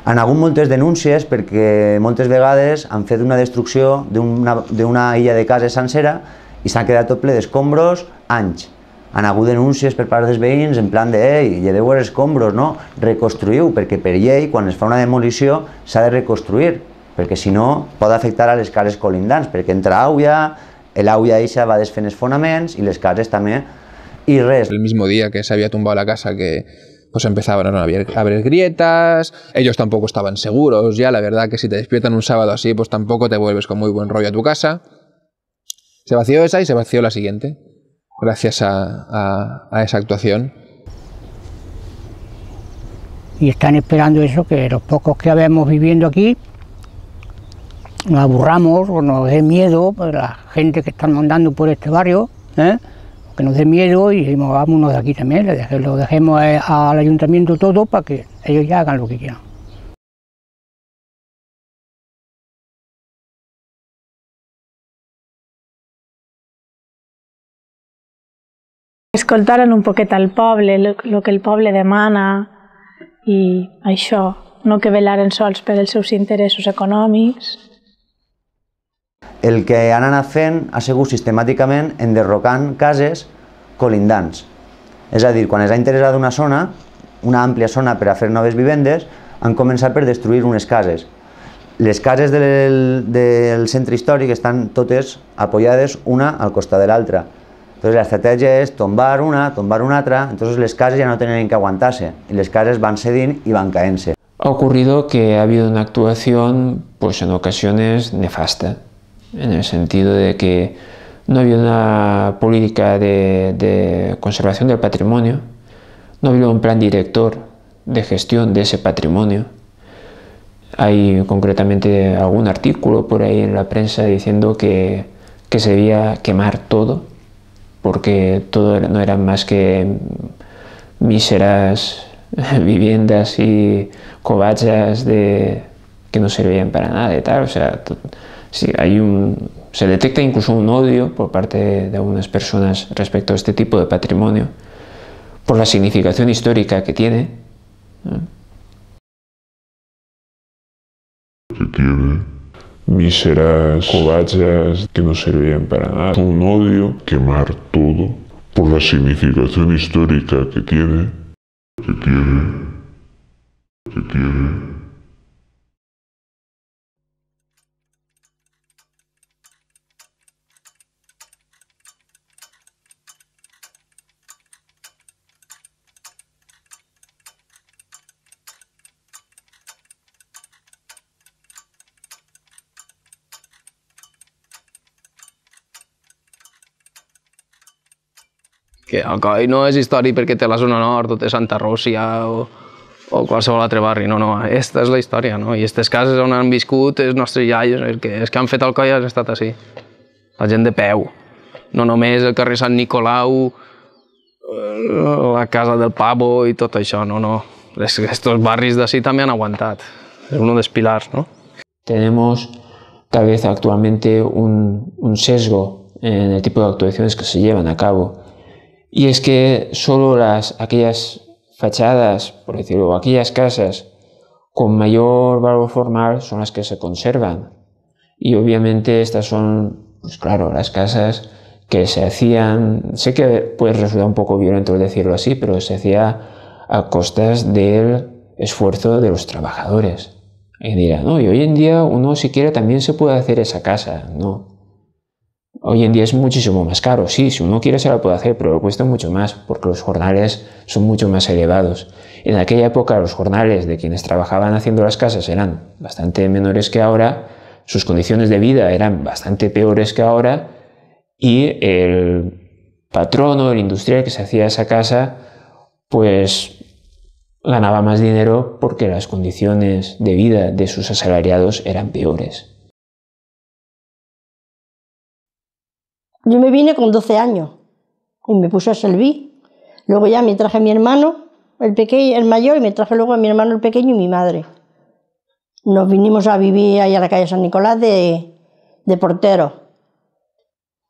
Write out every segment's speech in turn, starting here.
Han hagut moltes denúncies perquè moltes vegades han fet una destrucció d'una illa de cases sencera i s'han quedat tot ple d'escombros anys. Han hagut denúncies per part dels veïns en plan de «Ei, lleveu els escombros, no? Reconstruïu», perquè per llei, quan es fa una demolició, s'ha de reconstruir, perquè si no pot afectar a les cases colindants, perquè entra aigua, l'aigua eixa va desfent els fonaments i les cases també, y res. El mismo día que se había tumbado la casa que pues empezaban a haber grietas, ellos tampoco estaban seguros ya, la verdad que si te despiertan un sábado así pues tampoco te vuelves con muy buen rollo a tu casa. Se vació esa y se vació la siguiente, gracias a esa actuación. Y están esperando eso, que los pocos que habemos viviendo aquí nos aburramos o nos dé miedo, pues la gente que están andando por este barrio, que nos dé miedo y decimos vámonos de aquí también, lo dejemos al ayuntamiento todo para que ellos ya hagan lo que quieran. Escoltaren un poquet al poble, el que el poble demana i això, no que velaren sols per als seus interessos econòmics. El que han anat fent ha sigut sistemàticament enderrocant cases colindants. És a dir, quan es ha interessat una zona, una àmplia zona per a fer noves vivendes, han començat per destruir unes cases. Les cases del centre històric estan totes apoyades una al costat de l'altra. Entonces la estratègia és tombar una altra, entonces les cases ja no tenen que aguantar-se y les cases van cedint y van caent-se. Ha ocurrido que ha habido una actuación, pues en ocasiones nefasta, en el sentido de que no había una política de conservación del patrimonio, no había un plan director de gestión de ese patrimonio. Hay concretamente algún artículo por ahí en la prensa diciendo que se debía quemar todo, porque todo no eran más que míseras viviendas y covachas que no servían para nada y tal. O sea, sí, se detecta incluso un odio por parte de algunas personas respecto a este tipo de patrimonio, por la significación histórica que tiene. Que tiene míseras covachas que no servían para nada. Un odio, quemar todo, por la significación histórica que tiene. Que Alcoi no és història perquè té la zona nord o té Santa Rússia o qualsevol altre barri, no, aquesta és la història, no? I aquestes cases on han viscut els nostres iaies, els que han fet Alcoi han estat així, la gent de peu, no només el carrer Sant Nicolau, la casa del Pavo i tot això, no, estos barris d'ací també han aguantat, és un dels pilars, no? Tenemos tal vez actualmente un sesgo en el tipo de actuaciones que se llevan a cabo. Y es que solo aquellas fachadas, por decirlo, aquellas casas con mayor valor formal son las que se conservan. Y obviamente estas son, pues claro, las casas que se hacían, sé que puede resultar un poco violento el decirlo así, pero se hacía a costas del esfuerzo de los trabajadores. Y dirán, no, y hoy en día uno si quiere también se puede hacer esa casa, no. Hoy en día es muchísimo más caro, sí, si uno quiere se la puede hacer, pero cuesta mucho más porque los jornales son mucho más elevados. En aquella época los jornales de quienes trabajaban haciendo las casas eran bastante menores que ahora, sus condiciones de vida eran bastante peores que ahora y el patrono, el industrial que se hacía esa casa, pues ganaba más dinero porque las condiciones de vida de sus asalariados eran peores. Yo me vine con 12 años y me puse a servir. Luego ya me traje a mi hermano, el mayor, y me traje luego a mi hermano el pequeño y mi madre. Nos vinimos a vivir ahí a la calle San Nicolás de portero.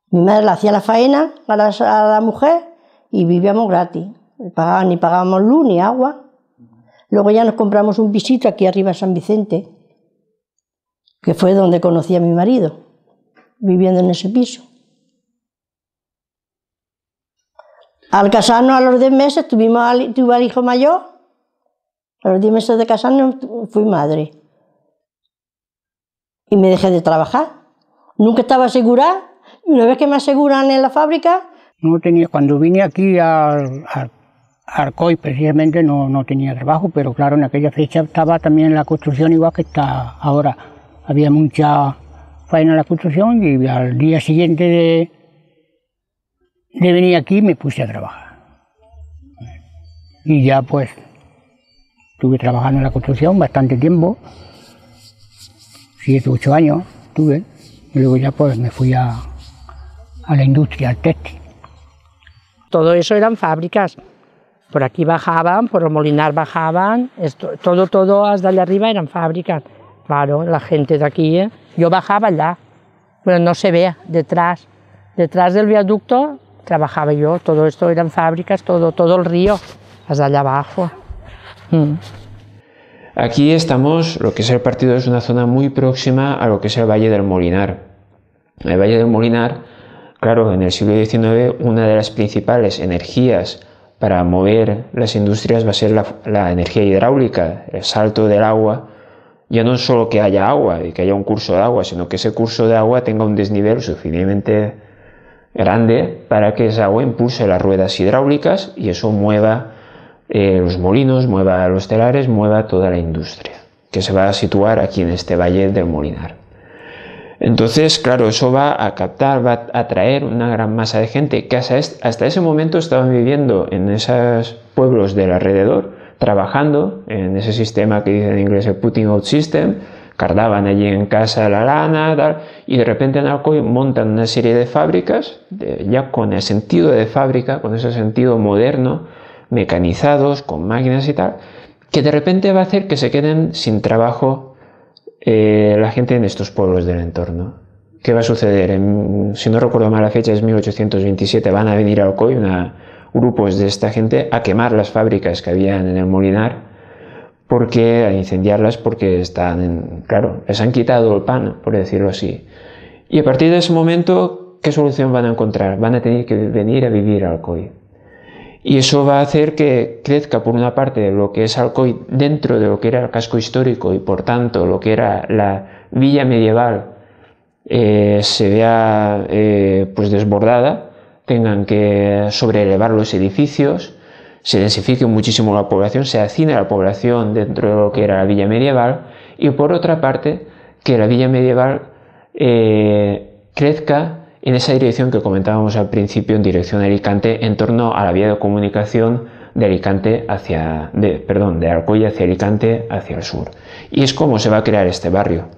Mi madre le hacía la faena a la mujer y vivíamos gratis. Ni pagábamos luz ni agua. Luego ya nos compramos un pisito aquí arriba en San Vicente, que fue donde conocí a mi marido, viviendo en ese piso. Al casarnos a los 10 meses tuve al hijo mayor, a los 10 meses de casarnos fui madre. Y me dejé de trabajar. Nunca estaba asegurada. Una vez que me aseguran en la fábrica... No tenía, cuando vine aquí a Alcoy precisamente no tenía trabajo, pero claro, en aquella fecha estaba también la construcción igual que está ahora. Había mucha faena en la construcción y al día siguiente de venir aquí me puse a trabajar. Y ya pues estuve trabajando en la construcción bastante tiempo, 7 u 8 años tuve, y luego ya pues me fui a la industria, al textil. Todo eso eran fábricas. Por aquí bajaban, por el Molinar bajaban, todo hasta allá arriba eran fábricas. Claro, la gente de aquí, yo bajaba allá, pero no se vea, detrás del viaducto trabajaba yo, todo esto eran fábricas, todo el río, hasta allá abajo. Aquí estamos, lo que es el partido es una zona muy próxima a lo que es el Valle del Molinar. El Valle del Molinar, claro, en el siglo XIX una de las principales energías para mover las industrias va a ser la energía hidráulica, el salto del agua. Ya no solo que haya agua y que haya un curso de agua, sino que ese curso de agua tenga un desnivel suficientemente grande para que esa agua impulse las ruedas hidráulicas y eso mueva los molinos, mueva los telares, mueva toda la industria, que se va a situar aquí en este Valle del Molinar. Entonces, claro, eso va a captar, va a atraer una gran masa de gente que hasta ese momento estaban viviendo en esos pueblos del alrededor, trabajando en ese sistema que dice en inglés el putting out system, cargaban allí en casa la lana, tal, y de repente en Alcoy montan una serie de fábricas, ya con el sentido de fábrica, con ese sentido moderno, mecanizados, con máquinas y tal, que de repente va a hacer que se queden sin trabajo la gente en estos pueblos del entorno. ¿Qué va a suceder? Si no recuerdo mal la fecha, es 1827, van a venir a Alcoy grupos de esta gente a quemar las fábricas que habían en el Molinar, a incendiarlas porque claro, les han quitado el pan, por decirlo así. Y a partir de ese momento, ¿qué solución van a encontrar? Van a tener que venir a vivir a Alcoy. Y eso va a hacer que crezca, por una parte, lo que es Alcoy dentro de lo que era el casco histórico y, por tanto, lo que era la villa medieval se vea pues desbordada, tengan que sobrelevar los edificios, se densifique muchísimo la población, se hacine la población dentro de lo que era la villa medieval y, por otra parte, que la villa medieval crezca en esa dirección que comentábamos al principio, en dirección a Alicante, en torno a la vía de comunicación de Alcoy hacia Alicante hacia el sur. Y es como se va a crear este barrio.